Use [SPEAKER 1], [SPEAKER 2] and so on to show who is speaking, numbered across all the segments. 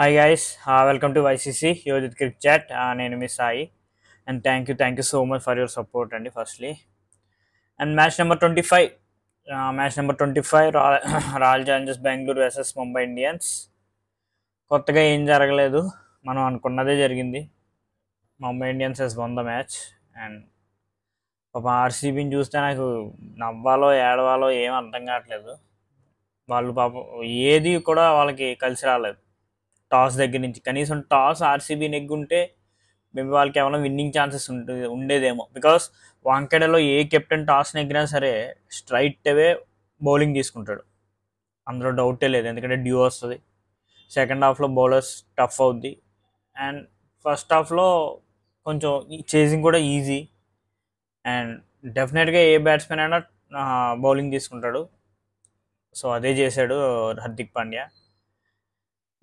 [SPEAKER 1] Hi guys, welcome to YCC Yojit Cricket Chat. నేను మీ Sai and thank you so much for your support అండి firstly. And match number 25 royal challengers Bengaluru versus Mumbai Indians. కొత్తగా ఏం జరగలేదు, మనం అనుకున్నదే జరిగింది. Mumbai Indians has won the match. And పాప ఆర్సీబీని చూస్తే నాకు నవ్వాలో ఏడవాలో ఏం అర్థం కావట్లేదు. వాళ్ళు పాపం ఏది కూడా వాళ్ళకి కలిసి రాలేదు. టాస్ దగ్గర నుంచి కనీసం టాస్ ఆర్సీబీ నెగ్గుంటే మేబీ వాళ్ళకి ఏమైనా విన్నింగ్ ఛాన్సెస్ ఉండేదేమో. బికాస్ వాంకెడలో ఏ కెప్టెన్ టాస్ నెగ్గినా సరే స్ట్రైట్ అవే బౌలింగ్ తీసుకుంటాడు, అందులో డౌటే లేదు. ఎందుకంటే డ్యూ వస్తుంది, సెకండ్ హాఫ్లో బౌలర్స్ టఫ్ అవుద్ది, అండ్ ఫస్ట్ హాఫ్లో కొంచెం చేసింగ్ కూడా ఈజీ. అండ్ డెఫినెట్గా ఏ బ్యాట్స్మెన్ అయినా బౌలింగ్ తీసుకుంటాడు. సో అదే చేశాడు హార్దిక్ పాండ్యా.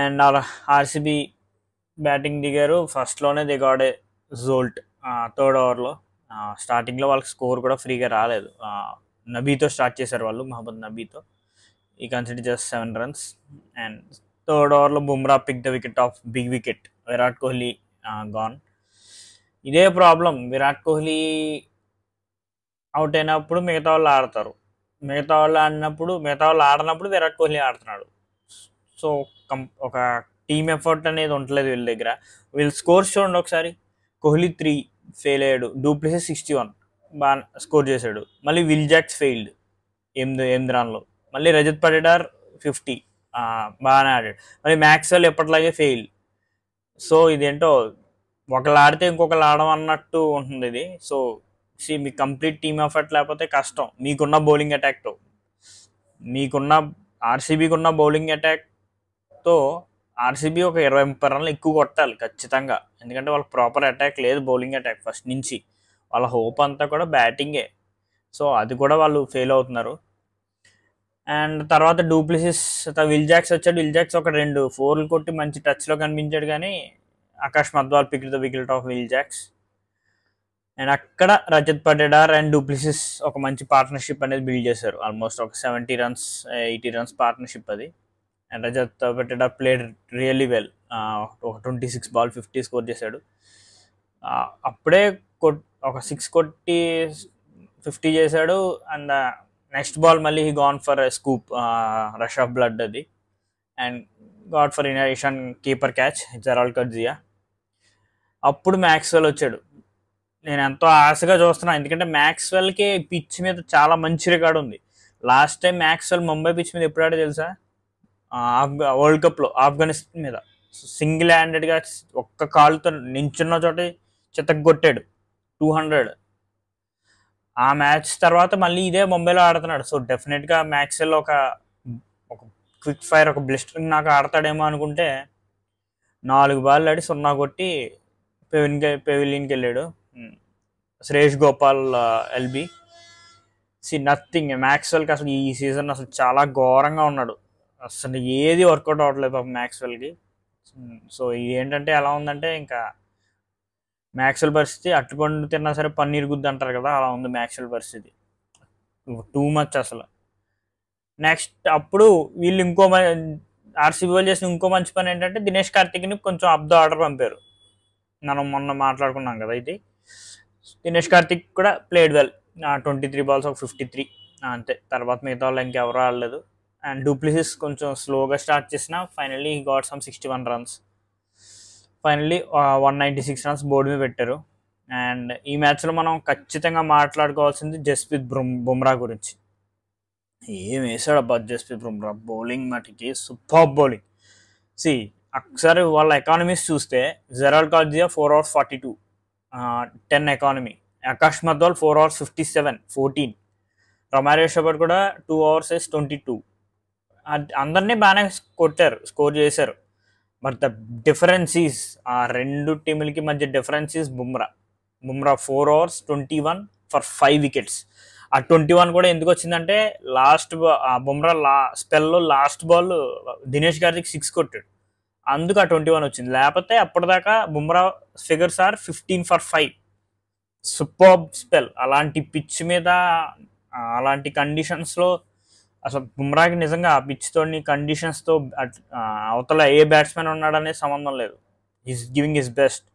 [SPEAKER 1] అండ్ అలా ఆర్సీబీ బ్యాటింగ్ దిగారు. ఫస్ట్లోనే దిగాడే జోల్ట్ థర్డ్ ఓవర్లో. స్టార్టింగ్లో వాళ్ళకి స్కోర్ కూడా ఫ్రీగా రాలేదు. నబీతో స్టార్ట్ చేశారు వాళ్ళు, మహమ్మద్ నబీతో. ఈ consider just 7 runs. And third ఓవర్లో Bumrah pick the wicket of big wicket. Virat Kohli gone. ఇదే ప్రాబ్లం, విరాట్ కోహ్లీ అవుట్ అయినప్పుడు మిగతా వాళ్ళు ఆడతారు, మిగతా వాళ్ళు ఆడనప్పుడు విరాట్ కోహ్లీ ఆడుతున్నాడు. సో ఒక టీమ్ ఎఫర్ట్ అనేది ఉండలేదు వీళ్ళ దగ్గర. వీళ్ళ స్కోర్స్ చూడండి ఒకసారి. కోహ్లీ 3 ఫెయిల్ అయ్యాడు, డూప్లెసిస్ 61 బాగా స్కోర్ చేశాడు. మళ్ళీ విల్ జాక్స్ ఫెయిల్డ్ 8 రన్లో. మళ్ళీ రజత్ పటిదార్ 50 బాగానే ఆడాడు. మళ్ళీ మ్యాక్స్వెల్ ఎప్పటిలాగే ఫెయిల్. సో ఇదేంటో ఒకళ్ళు ఆడితే ఇంకొకళ్ళు ఆడమన్నట్టు ఉంటుంది ఇది. సో మీ కంప్లీట్ టీమ్ ఎఫర్ట్ లేకపోతే కష్టం. మీకున్న బౌలింగ్ అటాక్తో, ఆర్సీబీకి ఉన్న బౌలింగ్ అటాక్తో ఆర్సీబీ ఒక 20-30 రన్లు ఎక్కువ కొట్టాలి ఖచ్చితంగా. ఎందుకంటే వాళ్ళకి ప్రాపర్ అటాక్ లేదు, బౌలింగ్ అటాక్ ఫస్ట్ నుంచి. వాళ్ళ హోప్ అంతా కూడా బ్యాటింగే. సో అది కూడా వాళ్ళు ఫెయిల్ అవుతున్నారు. అండ్ తర్వాత డూప్లెసిస్, విల్ జాక్స్ వచ్చాడు. విల్ జాక్స్ ఒక 2 4 కొట్టి మంచి టచ్లో కనిపించాడు, కానీ Akash Madhwal pick the wicket of Will Jacks. And అక్కడ రజత్ పటిదార్ అండ్ డూప్లెసిస్ ఒక మంచి పార్ట్నర్షిప్ అనేది బిల్డ్ చేశారు. ఆల్మోస్ట్ ఒక 70 runs 80 runs పార్ట్నర్షిప్ అది. And Rajat Patidar played really well. ఒక 26 బాల్ 50 స్కోర్ చేశాడు. అప్పుడే ఒక 6 కొట్టి 50 చేశాడు. అండ్ నెక్స్ట్ బాల్ మళ్ళీ he gone for scoop, rush of blood అది. అండ్ గాడ్ ఫర్ ఇన్హరేషన్ కీపర్ క్యాచ్ జెరాల్డ్ కర్జియా. అప్పుడు మ్యాక్స్వెల్ వచ్చాడు. నేను ఎంతో ఆశగా చూస్తున్నాను, ఎందుకంటే మ్యాక్స్వెల్కి పిచ్ మీద చాలా మంచి రికార్డు ఉంది. Last time Maxwell Mumbai pitch మీద ఎప్పుడు ఆడో తెలుసా? వరల్డ్ కప్లో ఆఫ్ఘనిస్తాన్ మీద సింగిల్ హ్యాండెడ్గా ఒక్క కాలుతో నించున్న చోట చితగ్గొట్టాడు 200. ఆ మ్యాచ్ తర్వాత మళ్ళీ ఇదే ముంబైలో ఆడుతున్నాడు. సో డెఫినెట్గా మ్యాక్స్వెల్ ఒక క్విక్ ఫైర్, ఒక బ్లిస్టరింగ్ నాకు ఆడతాడేమో అనుకుంటే 4 బాల్ ఆడి 0 కొట్టి పెవిలియన్కి వెళ్ళాడు. Shreyas Gopal LB nothing. మ్యాక్స్వెల్కి అసలు ఈ సీజన్ అసలు చాలా ఘోరంగా ఉన్నాడు. అసలు ఏది వర్కౌట్ అవ్వట్లేదు పాపం మ్యాక్స్వెల్కి. సో ఇది ఏంటంటే ఎలా ఉందంటే, ఇంకా మ్యాక్స్వెల్ పరిస్థితి అట్టుపండు తిన్నా సరే పన్నీర్ గుద్దు అంటారు కదా, అలా ఉంది మ్యాక్స్వెల్ పరిస్థితి. టూ మచ్ అసలు. నెక్స్ట్ అప్పుడు వీళ్ళు ఆర్సీబీ వాళ్ళు చేసిన ఇంకో మంచి పని ఏంటంటే, దినేష్ కార్తిక్ని కొంచెం అప్ ద ఆర్డర్ పంపారు. మనం మొన్న మాట్లాడుకున్నాం కదా ఇది. దినేష్ కార్తిక్ కూడా ప్లేడ్ వెల్. 23 balls ఒక 53 అంతే. తర్వాత మిగతా వాళ్ళు ఇంకెవరు ఆడలేదు. అండ్ డూప్లెసిస్ కొంచెం స్లోగా స్టార్ట్ చేసిన finally he got some 61 runs. Finally 196 runs board మీద పెట్టారు. అండ్ ఈ మ్యాచ్లో మనం ఖచ్చితంగా మాట్లాడుకోవాల్సింది జస్ప్రీత్ బుమ్రా గురించి. ఏం వేసాడు అబ్బా జస్ప్రీత్ బుమ్రా, బౌలింగ్ మటుకి సూపర్ బౌలింగ్. ఒకసారి వాళ్ళ ఎకానమీస్ చూస్తే, Gerald Coetzee 4 hours 42 10 economy. Akash Madhwal 4 hours 57 14. Romario Shepherd కూడా 2 hours 22. అందరినీ బాగానే స్కోర్ చేశారు. బట్ ద డిఫరెన్స్ ఈజ్, ఆ రెండు టీములకి మధ్య difference is Bumrah 4 hours 21 for 5 wickets. ఆ 21 కూడా ఎందుకు వచ్చిందంటే, బుమ్రా స్పెల్లో లాస్ట్ బాల్ దినేష్ కార్తిక్ 6 కొట్టాడు, అందుకు ఆ 21 వచ్చింది. లేకపోతే అప్పటిదాకా Bumrah figures are 15 for 5. Super spell. అలాంటి పిచ్ మీద అలాంటి కండిషన్స్లో అసలు బుమ్రాకి నిజంగా ఆ పిచ్తో కండిషన్స్తో అవతల ఏ బ్యాట్స్మెన్ ఉన్నాడనే సంబంధం లేదు. Is giving his best.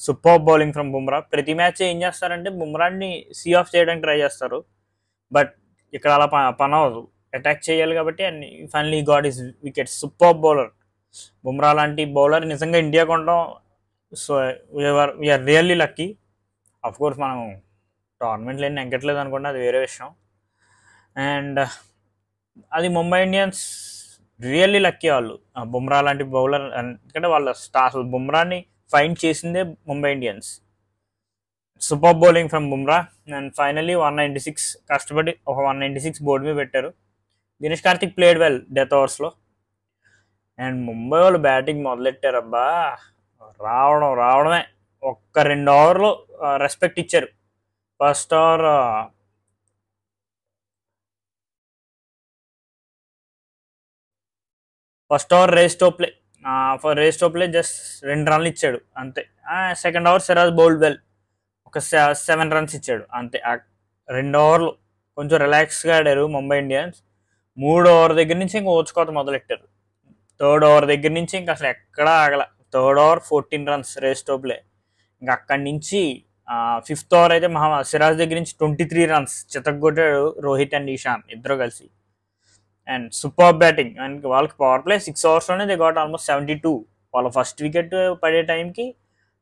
[SPEAKER 1] Super bowling from Bumrah. ప్రతి మ్యాచ్ ఏం చేస్తారంటే బుమ్రాని సీ ఆఫ్ చేయడానికి ట్రై చేస్తారు, బట్ ఇక్కడ అలా పని అవ్వదు. అటాక్ చేయాలి కాబట్టి and finally got his wicket. Super bowler Bumrah లాంటి బౌలర్ నిజంగా ఇండియాకు ఉండడం. So we are really lucky. Of course మనం టోర్నమెంట్లు ఏం నెగ్గట్లేదు అనుకోండి, అది వేరే విషయం. అండ్ అది ముంబై ఇండియన్స్ రియల్లీ లక్కీ వాళ్ళు బుమ్రా లాంటి బౌలర్. ఎందుకంటే వాళ్ళ అసలు బుమ్రాని ఫైండ్ చేసిందే Mumbai Indians. Super bowling from Bumrah. And finally 196 కష్టపడి ఒక 196 బోర్డు మీద పెట్టారు. Dinesh Karthik played well death ఓవర్స్లో. అండ్ ముంబై వాళ్ళు బ్యాటింగ్ మొదలెట్టారబ్బా, రావడమే. ఒక్క 2 ఓవర్లో రెస్పెక్ట్ ఇచ్చారు. First over Reece Topley just 2 రన్లు ఇచ్చాడు అంతే. Second over Siraj bowled well, ఒక 7 రన్స్ ఇచ్చాడు అంతే. 2 ఓవర్లు కొంచెం రిలాక్స్గా ఆడారు ముంబై ఇండియన్స్. 3 ఓవర్ దగ్గర నుంచి ఇంకా ఓచుకోత మొదలెట్టారు. 3rd ఓవర్ దగ్గర నుంచి ఇంకా అసలు ఎక్కడా ఆగల. 3rd ఓవర్ 14 రన్స్ రేస్ తో ప్లే. ఇంకా అక్కడి నుంచి 5th ఓవర్ అయితే సిరాజ్ దగ్గర నుంచి 23 రన్స్ చితగ్గొట్టాడు రోహిత్ అండ్ ఈశాన్ ఇద్దరు కలిసి. And super batting. అండ్ వాళ్ళకి పవర్ ప్లే 6 ఓవర్స్లోనే దే గాట్ ఆల్మోస్ట్ 72. వాళ్ళ ఫస్ట్ వికెట్ పడే టైంకి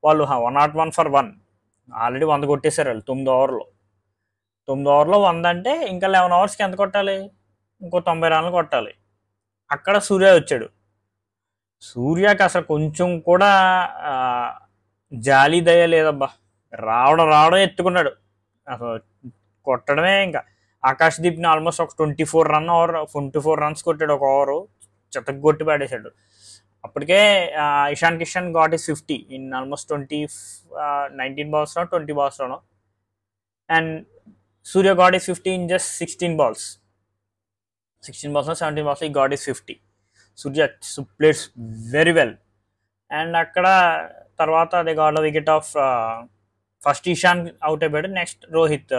[SPEAKER 1] వాళ్ళు 101 ఫర్ 1 ఆల్రెడీ 100 కొట్టేశారు వాళ్ళు 9 ఓవర్లో. 9 ఓవర్లో 100 అంటే ఇంకా 11 ఓవర్స్కి ఎంత కొట్టాలి? ఇంకో 90 రన్లు కొట్టాలి. అక్కడ సూర్య వచ్చాడు. సూర్యకి అసలు కొంచెం కూడా జాలి దయ లేదబ్బా. రావడం ఎత్తుకున్నాడు. అసలు కొట్టడమే. ఇంకా ఆకాష్ దీప్ని ఆల్మోస్ట్ ఒక 24 రన్స్ కొట్టాడు ఒక ఓవరు. చెత్తగొట్టి పాడేశాడు. అప్పటికే Ishan Kishan got his 50 in almost 19 బాల్స్లో 20 బాల్స్లోనో. And Surya got his 50 in just 16 balls. 16 బాల్స్లో 17 బాల్స్లో he got his 50. Surya played very well. And అక్కడ తర్వాత they got wicket of first Ishan out అయిపోయాడు. నెక్స్ట్ రోహిత్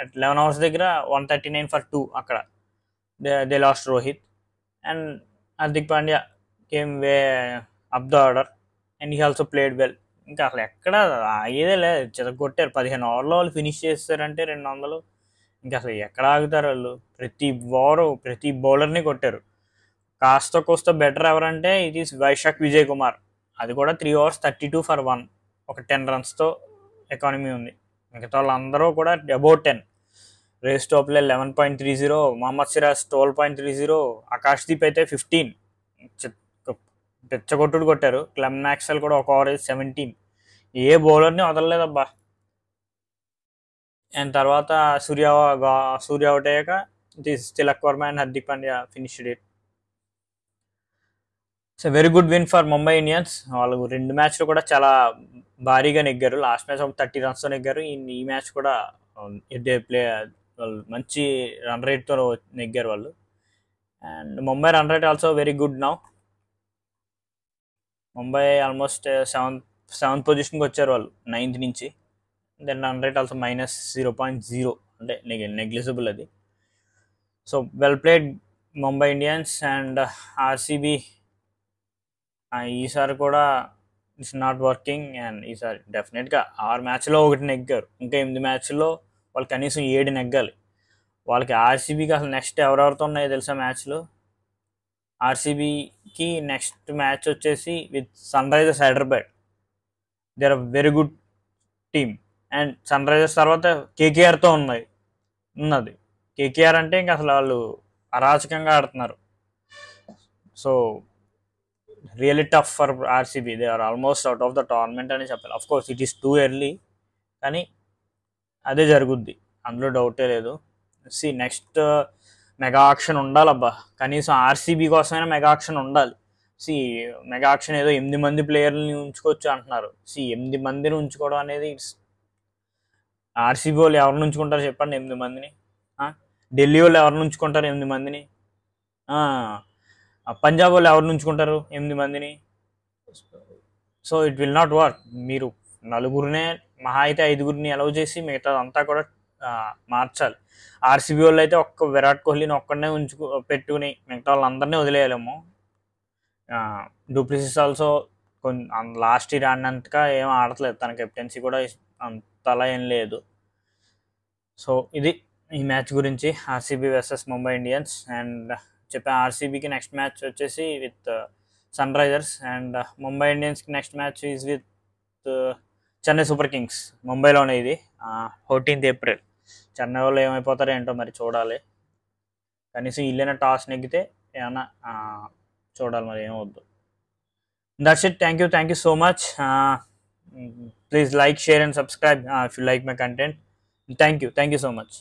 [SPEAKER 1] 11 ఓవర్స్ దగ్గర 139 ఫర్ 2 అక్కడ they lost Rohit. And Hardik Pandya came way up the order and he also played well. ఇంకా అసలు ఎక్కడ ఆగేదే లేదు. చితగొట్టారు. 15 ఓవర్లో వాళ్ళు ఫినిష్ చేస్తారంటే 200. ఇంకా అసలు ఎక్కడ ఆగుతారు వాళ్ళు? ప్రతి బౌలర్ని కొట్టారు. కాస్త కోస్త బెటర్ ఎవరంటే ఇట్ ఈస్ వైశాఖ్ విజయ్ కుమార్. అది కూడా 3 ఓవర్స్ 32 ఫర్ 1 ఒక 10 రన్స్తో ఎకానమీ ఉంది. మిగతా వాళ్ళందరూ కూడా about 10. Reece Topley 11.30, Mohammed Siraj 12.30, Akash Deep అయితే 15 పెచ్చగొట్టుడు కొట్టారు. క్లెమ్ మ్యాక్స్వెల్ కూడా ఒక ఓవర్ 17. ఏ బౌలర్ని వదలలేదబ్బా. అండ్ తర్వాత సూర్య అవుట్ అయ్యాక it is Tilak Varma and Hardik Pandya finished it. It's a very good win for Mumbai Indians. వాళ్ళు 2 మ్యాచ్లు కూడా చాలా భారీగా నెగ్గారు. లాస్ట్ మ్యాచ్ ఒక 30 రన్స్తో నెగ్గారు. ఈ మ్యాచ్ కూడా వాళ్ళు మంచి రన్ రేట్తో నెగ్గారు వాళ్ళు. And Mumbai run rate also very good now. Mumbai almost seventh పొజిషన్కి వచ్చారు వాళ్ళు 9th నుంచి. దెన్ రన్ రేట్ ఆల్సో -0.0 అంటే నెగ్లిజిబుల్ అది. So well played Mumbai Indians. And RCB ఈసారి కూడా ఇట్స్ నాట్ వర్కింగ్. అండ్ ఈసారి డెఫినెట్గా 6 మ్యాచ్లో 1 నెగ్గారు. ఇంకా 8 మ్యాచ్ల్లో వాళ్ళు కనీసం 7 నెగ్గాలి. వాళ్ళకి ఆర్సీబీకి అసలు నెక్స్ట్ ఎవరెవరితో ఉన్నాయో తెలుసా మ్యాచ్లు? ఆర్సీబీకి నెక్స్ట్ మ్యాచ్ వచ్చేసి with Sunrisers Hyderabad. They are very good team. And Sunrisers తర్వాత కేకేఆర్తో ఉన్నది. కేకేఆర్ అంటే ఇంకా అసలు వాళ్ళు అరాచకంగా ఆడుతున్నారు. So really tough for RCB. They are almost out of the tournament అని చెప్పాలి. Of course it is too early, కానీ అదే జరుగుద్ది, అందులో డౌటే లేదు. నెక్స్ట్ మెగా ఆక్షన్ ఉండాలబ్బా. కనీసం ఆర్సీబీ కోసమైనా మెగా ఆక్షన్ ఉండాలి. మెగా ఆక్షన్ ఏదో 8 మంది ప్లేయర్లని ఉంచుకోవచ్చు అంటున్నారు. 8 మందిని ఉంచుకోవడం అనేది ఆర్సీబీ వాళ్ళు ఎవరిని ఉంచుకుంటారు చెప్పండి 8 మందిని? ఢిల్లీ వాళ్ళు ఎవరిని ఉంచుకుంటారు 8 మందిని? పంజాబ్ వాళ్ళు ఎవరిని ఉంచుకుంటారు 8 మందిని? So it will not work. మీరు 4 మహా అయితే 5 అలౌ చేసి మిగతా అంతా కూడా మార్చాలి. ఆర్సీబీ వాళ్ళు అయితే ఒక్క విరాట్ కోహ్లీని ఒక్కడనే పెట్టుకుని మిగతా వాళ్ళందరినీ వదిలేయాలేమో. డూప్లిసిస్ ఆల్సో లాస్ట్ ఇయర్ ఆడినంతగా ఏం ఆడట్లేదు, తన కెప్టెన్సీ కూడా అంతలా ఏం లేదు. సో ఇది ఈ మ్యాచ్ గురించి, RCB versus Mumbai Indians. And చెప్పే ఆర్సీబీకి నెక్స్ట్ మ్యాచ్ వచ్చేసి విత్ సన్ రైజర్స్, అండ్ ముంబై ఇండియన్స్కి next match is with Chennai super kings. ముంబైలోనే ఇది 14th ఏప్రిల్. చెన్నై వాళ్ళు ఏమైపోతారో ఏంటో మరి చూడాలి. కనీసం ఇల్లైనా టాస్ నెగ్గితే ఏమన్నా చూడాలి, మరి ఏమవుద్దు. That's it. Thank you so much. Please like, share and subscribe if you like my content. Thank you so much.